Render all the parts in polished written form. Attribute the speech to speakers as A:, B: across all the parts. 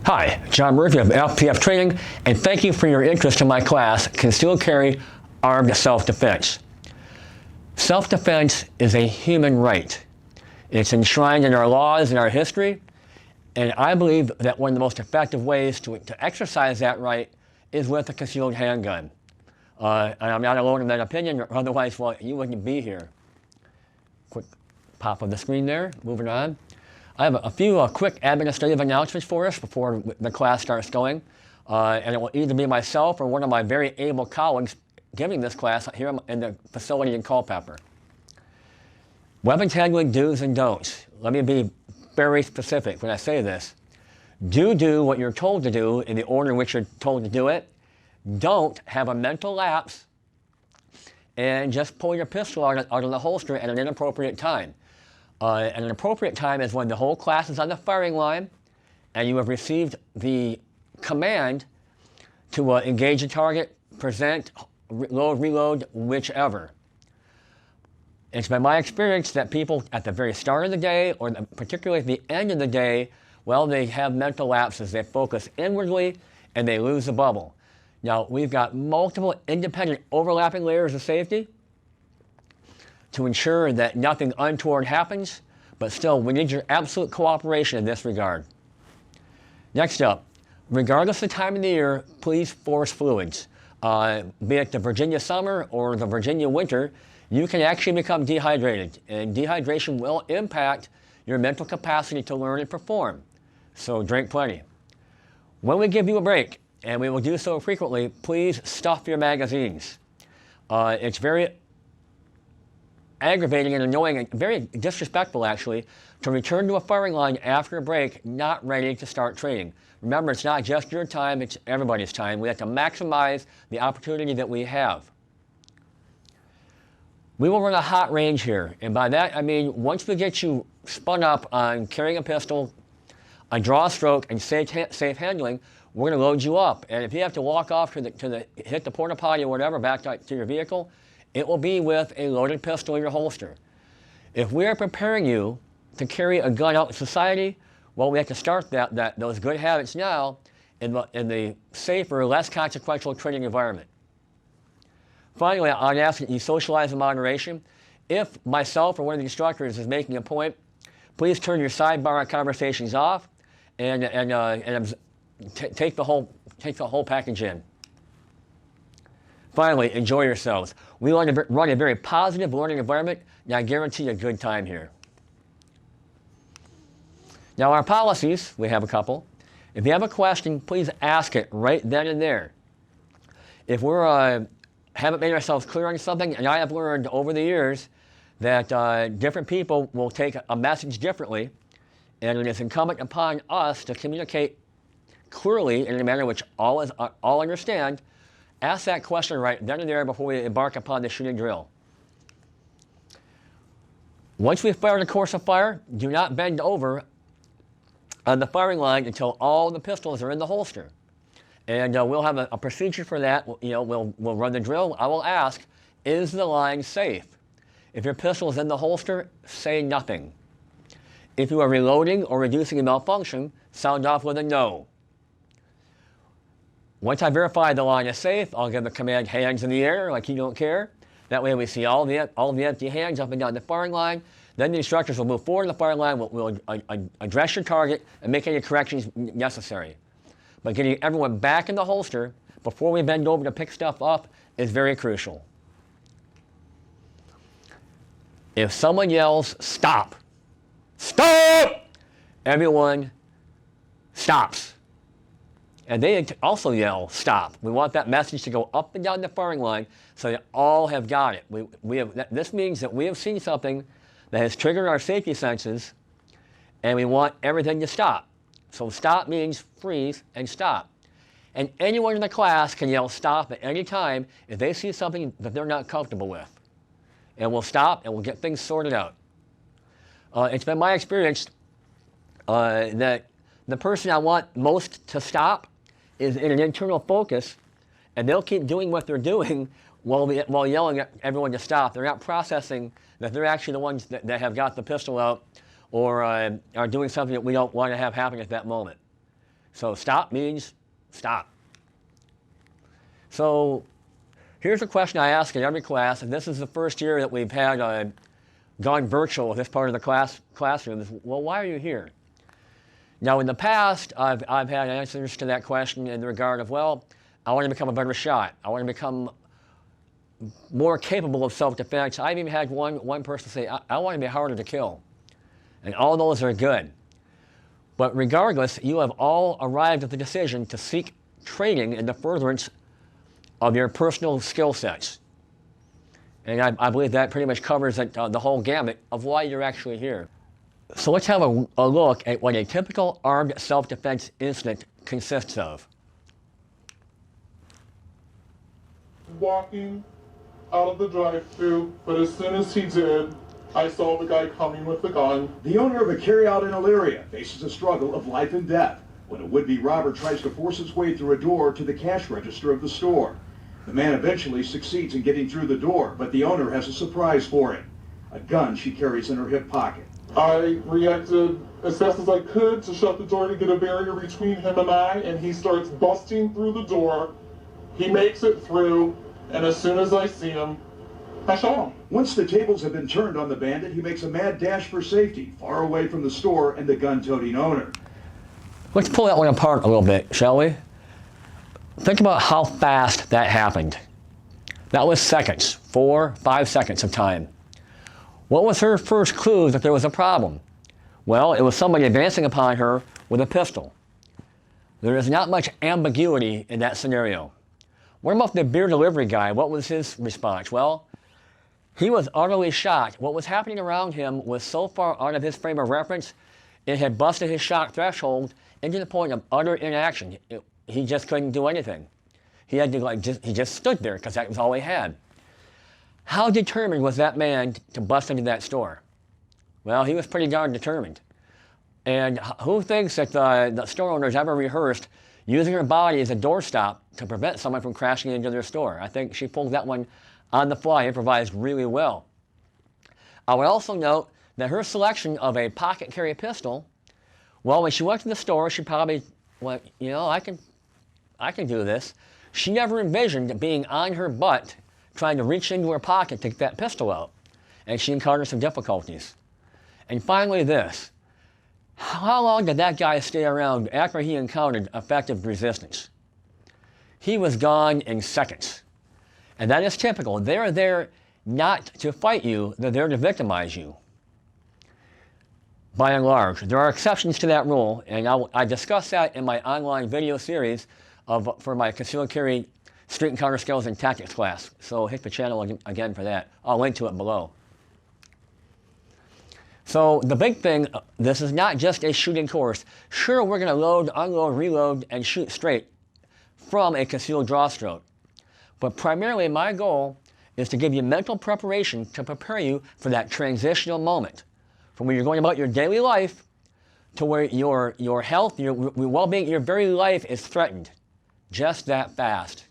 A: Hi, John Murphy of FPF Training, and thank you for your interest in my class, Concealed Carry Armed Self-Defense. Self-defense is a human right. It's enshrined in our laws and our history, and I believe that one of the most effective ways to exercise that right is with a concealed handgun. And I'm not alone in that opinion, otherwise, well, you wouldn't be here. Quick pop of the screen there, moving on. I have a few quick administrative announcements for us before the class starts going. And it will either be myself or one of my very able colleagues giving this class here in the facility in Culpeper. Weapons handling do's and don'ts. Let me be very specific when I say this. Do what you're told to do in the order in which you're told to do it. Don't have a mental lapse and just pull your pistol out of the holster at an inappropriate time. And an appropriate time is when the whole class is on the firing line and you have received the command to engage the target, present, load, reload, whichever. It's been my experience that people at the very start of the day, or particularly at the end of the day, well, they have mental lapses. They focus inwardly and they lose the bubble. Now, we've got multiple independent overlapping layers of safety to ensure that nothing untoward happens, but still, we need your absolute cooperation in this regard. Next up, regardless of the time of the year, please force fluids. Be it the Virginia summer or the Virginia winter, you can actually become dehydrated, and dehydration will impact your mental capacity to learn and perform. So drink plenty. When we give you a break, and we will do so frequently, please stuff your magazines. It's very aggravating and annoying and very disrespectful, actually, to return to a firing line after a break not ready to start training. Remember, it's not just your time, it's everybody's time. We have to maximize the opportunity that we have. We will run a hot range here, and by that I mean once we get you spun up on carrying a pistol, a draw stroke, and safe handling, we're going to load you up. And if you have to walk off to hit the porta potty or whatever, back to your vehicle, it will be with a loaded pistol in your holster. If we are preparing you to carry a gun out in society, well, we have to start those good habits now in the safer, less consequential training environment. Finally, I'd ask that you socialize in moderation. If myself or one of the instructors is making a point, please turn your sidebar conversations off and take the whole package in. Finally, enjoy yourselves. We want to run a very positive learning environment, and I guarantee you a good time here. Now, our policies, we have a couple. If you have a question, please ask it right then and there. If we haven't made ourselves clear on something, and I have learned over the years that different people will take a message differently, and it is incumbent upon us to communicate clearly in a manner which all understand. Ask that question right then and there before we embark upon the shooting drill. Once we've fired a course of fire, do not bend over on the firing line until all the pistols are in the holster. And we'll have a procedure for that. We'll run the drill. I will ask, is the line safe? If your pistol is in the holster, say nothing. If you are reloading or reducing a malfunction, sound off with a no. Once I verify the line is safe, I'll give the command hands in the air like you don't care. That way we see all the empty hands up and down the firing line. Then the instructors will move forward to the firing line, will address your target and make any corrections necessary. But getting everyone back in the holster before we bend over to pick stuff up is very crucial. If someone yells, stop, stop, everyone stops. And they also yell, stop. We want that message to go up and down the firing line so that all have got it. This means that we have seen something that has triggered our safety senses, and we want everything to stop. So stop means freeze and stop. And anyone in the class can yell stop at any time if they see something that they're not comfortable with. And we'll stop and we'll get things sorted out. It's been my experience that the person I want most to stop is in an internal focus, and they'll keep doing what they're doing while yelling at everyone to stop. They're not processing that they're actually the ones that have got the pistol out or are doing something that we don't want to have happen at that moment. So stop means stop. So here's a question I ask in every class, and this is the first year that we've had gone virtual with this part of the classroom. Is, well, why are you here? Now, in the past, I've had answers to that question in the regard of, well, I want to become a better shot. I want to become more capable of self-defense. I've even had one person say, I want to be harder to kill. And all those are good. But regardless, you have all arrived at the decision to seek training in the furtherance of your personal skill sets. And I believe that pretty much covers the whole gamut of why you're actually here. So let's have a look at what a typical armed self-defense incident consists of.
B: Walking out of the drive-thru, but as soon as he did, I saw the guy coming with the gun.
C: The owner of a carryout in Elyria faces a struggle of life and death when a would-be robber tries to force his way through a door to the cash register of the store. The man eventually succeeds in getting through the door, but the owner has a surprise for him, a gun she carries in her hip pocket.
B: I reacted as fast as I could to shut the door to get a barrier between him and I, and he starts busting through the door. He makes it through, and as soon as I see him, I shot him.
C: Once the tables have been turned on the bandit, he makes a mad dash for safety, far away from the store and the gun-toting owner.
A: Let's pull that one apart a little bit, shall we? Think about how fast that happened. That was seconds, 4, 5 seconds of time. What was her first clue that there was a problem? Well, it was somebody advancing upon her with a pistol. There is not much ambiguity in that scenario. What about the beer delivery guy? What was his response? Well, he was utterly shocked. What was happening around him was so far out of his frame of reference, it had busted his shock threshold into the point of utter inaction. He just couldn't do anything. He had to he just stood there because that was all he had. How determined was that man to bust into that store? Well, he was pretty darn determined. And who thinks that the store owners ever rehearsed using her body as a doorstop to prevent someone from crashing into their store? I think she pulled that one on the fly, improvised really well. I would also note that her selection of a pocket carry pistol, well, when she went to the store, she probably went, you know, I can do this. She never envisioned being on her butt trying to reach into her pocket to get that pistol out. And she encountered some difficulties. And finally this, how long did that guy stay around after he encountered effective resistance? He was gone in seconds. And that is typical. They're there not to fight you, they're there to victimize you. By and large. There are exceptions to that rule, and I discuss that in my online video series for my concealed carry street encounter skills and tactics class. So hit the channel again for that. I'll link to it below. So the big thing, this is not just a shooting course. Sure, we're going to load, unload, reload, and shoot straight from a concealed draw stroke. But primarily my goal is to give you mental preparation to prepare you for that transitional moment. From where you're going about your daily life to where your health, your well-being, your very life is threatened. Just that fast.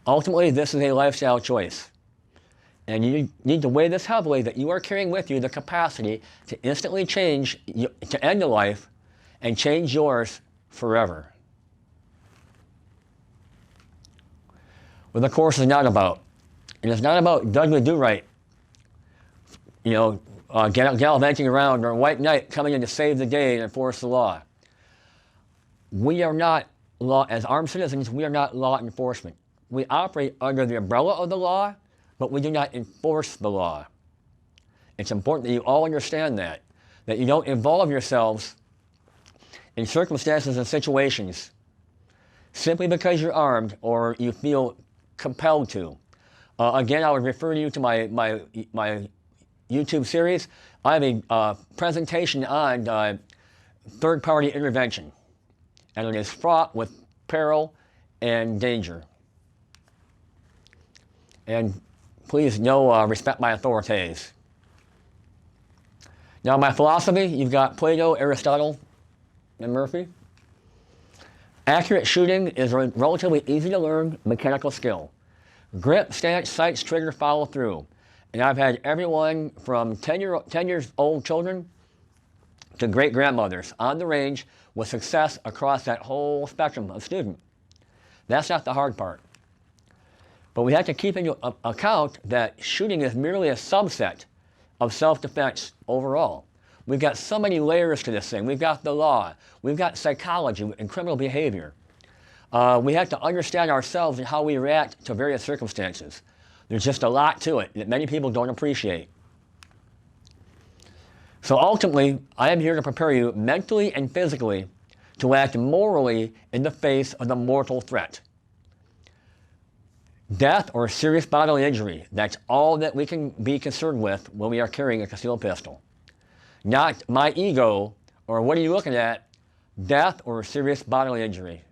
A: Ultimately, this is a lifestyle choice. And you need to weigh this heavily that you are carrying with you the capacity to instantly change, to end a life and change yours forever. What the course is not about. And it's not about Dudley Do-Right, you know, gallivanting around, or White Knight coming in to save the day and enforce the law. We are not as armed citizens, we are not law enforcement. We operate under the umbrella of the law, but we do not enforce the law. It's important that you all understand that you don't involve yourselves in circumstances and situations simply because you're armed or you feel compelled to. Again, I would refer you to my YouTube series. I have a presentation on third-party intervention, and it is fraught with peril and danger. And please respect my authorities. Now my philosophy, you've got Plato, Aristotle, and Murphy. Accurate shooting is a relatively easy to learn mechanical skill. Grip, stance, sights, trigger, follow through. And I've had everyone from 10 years old children to great-grandmothers on the range with success across that whole spectrum of student. That's not the hard part. But we have to keep into account that shooting is merely a subset of self-defense overall. We've got so many layers to this thing. We've got the law. We've got psychology and criminal behavior. We have to understand ourselves and how we react to various circumstances. There's just a lot to it that many people don't appreciate. So ultimately, I am here to prepare you mentally and physically to act morally in the face of the mortal threat. Death or serious bodily injury, that's all that we can be concerned with when we are carrying a concealed pistol. Not my ego, or what are you looking at, death or serious bodily injury.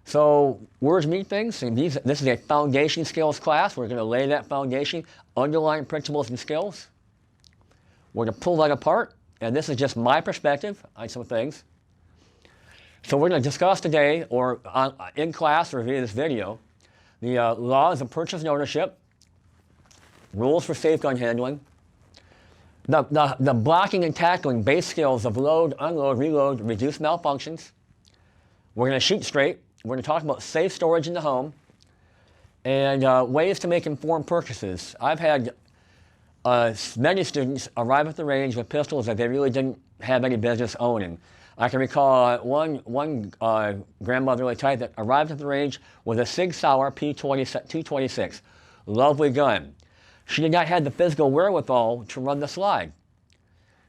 A: So words mean things, and this is a foundation skills class. We're going to lay that foundation, underlying principles and skills. We're going to pull that apart, and this is just my perspective on some things. So we're going to discuss today, or in class or via this video, the laws of purchase and ownership, rules for safe gun handling, the blocking and tackling base skills of load, unload, reload, reduce malfunctions. We're going to shoot straight. We're going to talk about safe storage in the home and ways to make informed purchases. I've had many students arrive at the range with pistols that they really didn't have any business owning. I can recall one grandmotherly type that arrived at the range with a Sig Sauer P226, lovely gun. She did not have the physical wherewithal to run the slide.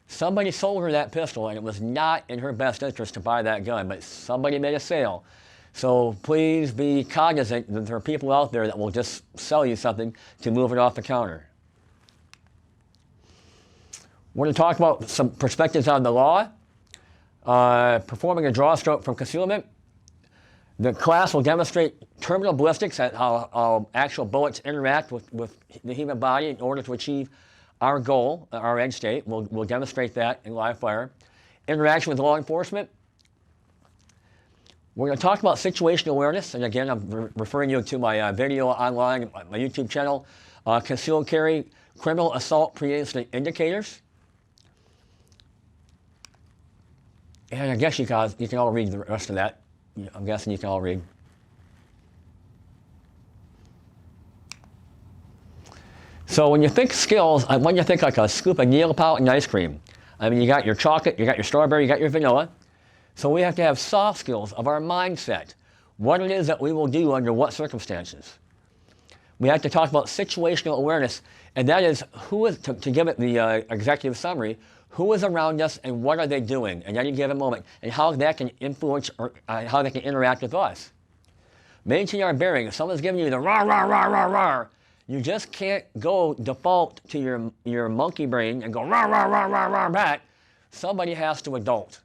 A: Somebody sold her that pistol, and it was not in her best interest to buy that gun, but somebody made a sale. So please be cognizant that there are people out there that will just sell you something to move it off the counter. We're going to talk about some perspectives on the law. Performing a draw stroke from concealment. The class will demonstrate terminal ballistics and how actual bullets interact with the human body in order to achieve our goal, our end state. We'll demonstrate that in live fire. Interaction with law enforcement. We're going to talk about situational awareness, and again, I'm referring you to my video online, my YouTube channel, concealed carry, criminal assault pre-incident indicators. And I guess you can all read the rest of that. I'm guessing you can all read. So when you think skills, I want you to think like a scoop of Neapolitan ice cream. I mean, you got your chocolate, you got your strawberry, you got your vanilla. So we have to have soft skills of our mindset. What it is that we will do under what circumstances. We have to talk about situational awareness, and that is who is, to give it the executive summary, who is around us and what are they doing at any given moment, and how that can influence or how they can interact with us. Maintain our bearing. If someone's giving you the rah, rah, rah, rah, rah, you just can't go default to your monkey brain and go rah, rah, rah, rah, rah back. Somebody has to adult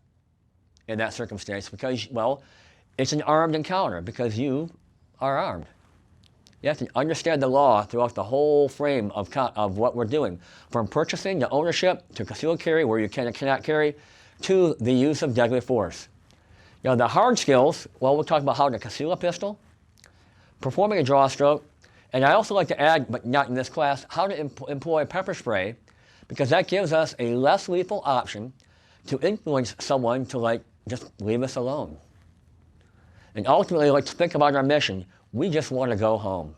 A: in that circumstance because, well, it's an armed encounter because you are armed. You have to understand the law throughout the whole frame of what we're doing, from purchasing to ownership to concealed carry, where you can and cannot carry, to the use of deadly force. Now, the hard skills, well, we'll talk about how to conceal a pistol, performing a draw stroke, and I also like to add, but not in this class, how to employ pepper spray, because that gives us a less lethal option to influence someone to, just leave us alone. And ultimately, let's think about our mission. We just want to go home.